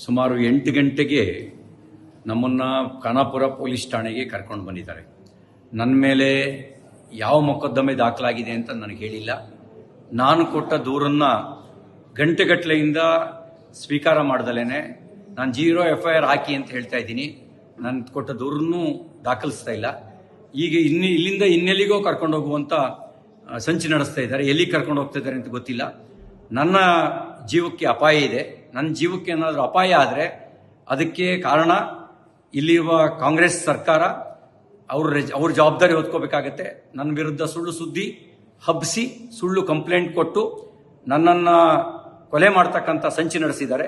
ಸುಮಾರು 8 ಗಂಟೆಗೆ ನಮ್ಮನ್ನು ಖಾನಾಪುರ ಪೊಲೀಸ್ ಠಾಣೆಗೆ ಕರ್ಕೊಂಡು ಬಂದಿದ್ದಾರೆ. ನನ್ನ ಮೇಲೆ ಯಾವ ಮೊಕದ್ದಮೆ ದಾಖಲಾಗಿದೆ ಅಂತ ನನಗೆ ಹೇಳಿಲ್ಲ. ನಾನು ಕೊಟ್ಟ ದೂರನ್ನು ಗಂಟೆಗಟ್ಟಲೆಯಿಂದ ಸ್ವೀಕಾರ ಮಾಡ್ದಲೇನೆ ನಾನು 0 FIR ಹಾಕಿ ಅಂತ ಹೇಳ್ತಾ ಇದ್ದೀನಿ. ನಾನು ಕೊಟ್ಟ ದೂರನ್ನು ದಾಖಲಿಸ್ತಾ ಇಲ್ಲ. ಈಗ ಇಲ್ಲಿಂದ ಇನ್ನೆಲ್ಲಿಗೋ ಕರ್ಕೊಂಡು ಹೋಗುವಂಥ ಸಂಚು ನಡೆಸ್ತಾ ಇದ್ದಾರೆ. ಎಲ್ಲಿಗೆ ಕರ್ಕೊಂಡು ಹೋಗ್ತಾ ಇದ್ದಾರೆ ಅಂತ ಗೊತ್ತಿಲ್ಲ. ನನ್ನ ಜೀವಕ್ಕೆ ಅಪಾಯ ಇದೆ. ನನ್ನ ಜೀವಕ್ಕೆ ಏನಾದರೂ ಅಪಾಯ ಆದರೆ ಅದಕ್ಕೆ ಕಾರಣ ಇಲ್ಲಿರುವ ಕಾಂಗ್ರೆಸ್ ಸರ್ಕಾರ. ಅವ್ರ ಜವಾಬ್ದಾರಿ ಹೊತ್ಕೋಬೇಕಾಗತ್ತೆ. ನನ್ನ ವಿರುದ್ಧ ಸುಳ್ಳು ಸುದ್ದಿ ಹಬ್ಬಿಸಿ ಸುಳ್ಳು ಕಂಪ್ಲೇಂಟ್ ಕೊಟ್ಟು ನನ್ನನ್ನು ಕೊಲೆ ಮಾಡ್ತಕ್ಕಂಥ ಸಂಚು ನಡೆಸಿದ್ದಾರೆ.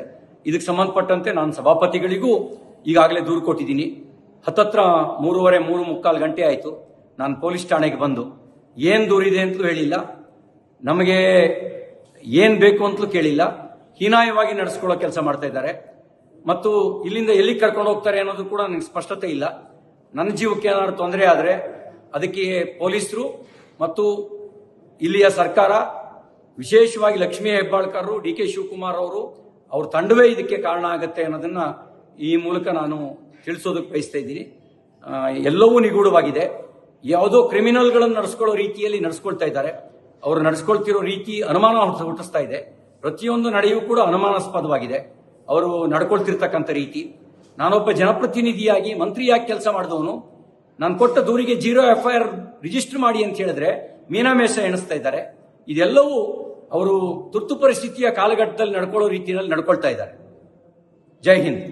ಇದಕ್ಕೆ ಸಂಬಂಧಪಟ್ಟಂತೆ ನಾನು ಸಭಾಪತಿಗಳಿಗೂ ಈಗಾಗಲೇ ದೂರು ಕೊಟ್ಟಿದ್ದೀನಿ. ಹತ್ತತ್ರ 3:45 ಗಂಟೆ ಆಯಿತು ನಾನು ಪೊಲೀಸ್ ಠಾಣೆಗೆ ಬಂದು. ಏನು ದೂರಿದೆ ಅಂತಲೂ ಹೇಳಿಲ್ಲ, ನಮಗೆ ಏನು ಬೇಕು ಅಂತಲೂ ಕೇಳಿಲ್ಲ. ಹೀನಾಯವಾಗಿ ನಡೆಸ್ಕೊಳ್ಳೋ ಕೆಲಸ ಮಾಡ್ತಾ ಇದ್ದಾರೆ. ಮತ್ತು ಇಲ್ಲಿಂದ ಎಲ್ಲಿಗೆ ಕರ್ಕೊಂಡು ಹೋಗ್ತಾರೆ ಅನ್ನೋದು ಕೂಡ ನನಗೆ ಸ್ಪಷ್ಟತೆ ಇಲ್ಲ. ನನ್ನ ಜೀವಕ್ಕೆ ಏನಾದ್ರು ತೊಂದರೆ ಆದರೆ ಅದಕ್ಕೆ ಪೊಲೀಸರು ಮತ್ತು ಇಲ್ಲಿಯ ಸರ್ಕಾರ, ವಿಶೇಷವಾಗಿ ಲಕ್ಷ್ಮೀ ಹೆಬ್ಬಾಳ್ಕರ್, DK ಶಿವಕುಮಾರ್ ಅವ್ರ ತಂಡವೇ ಇದಕ್ಕೆ ಕಾರಣ ಆಗುತ್ತೆ ಅನ್ನೋದನ್ನ ಈ ಮೂಲಕ ನಾನು ತಿಳಿಸೋದಕ್ಕೆ ಬಯಸ್ತಾ ಇದ್ದೀನಿ. ಎಲ್ಲವೂ ನಿಗೂಢವಾಗಿದೆ. ಯಾವುದೋ ಕ್ರಿಮಿನಲ್ಗಳನ್ನು ನಡೆಸ್ಕೊಳ್ಳೋ ರೀತಿಯಲ್ಲಿ ನಡೆಸ್ಕೊಳ್ತಾ ಇದ್ದಾರೆ. ಅವರು ನಡೆಸ್ಕೊಳ್ತಿರೋ ರೀತಿ ಅನುಮಾನ ಹುಟ್ಟಿಸ್ತಾ ಇದೆ. ಪ್ರತಿಯೊಂದು ನಡೆಯೂ ಕೂಡ ಅನುಮಾನಾಸ್ಪದವಾಗಿದೆ ಅವರು ನಡ್ಕೊಳ್ತಿರ್ತಕ್ಕಂಥ ರೀತಿ. ನಾನೊಬ್ಬ ಜನಪ್ರತಿನಿಧಿಯಾಗಿ ಮಂತ್ರಿಯಾಗಿ ಕೆಲಸ ಮಾಡಿದವನು. ನಾನು ಕೊಟ್ಟ ದೂರಿಗೆ 0 FIR ರಿಜಿಸ್ಟರ್ ಮಾಡಿ ಅಂತ ಹೇಳಿದ್ರೆ ಮೀನಾಮೇಷ ಎಣಿಸ್ತಾ ಇದ್ದಾರೆ. ಇದೆಲ್ಲವೂ ಅವರು ತುರ್ತು ಪರಿಸ್ಥಿತಿಯ ಕಾಲಘಟ್ಟದಲ್ಲಿ ನಡ್ಕೊಳ್ಳೋ ರೀತಿಯಲ್ಲಿ ನಡ್ಕೊಳ್ತಾ ಇದ್ದಾರೆ. ಜೈ ಹಿಂದ್.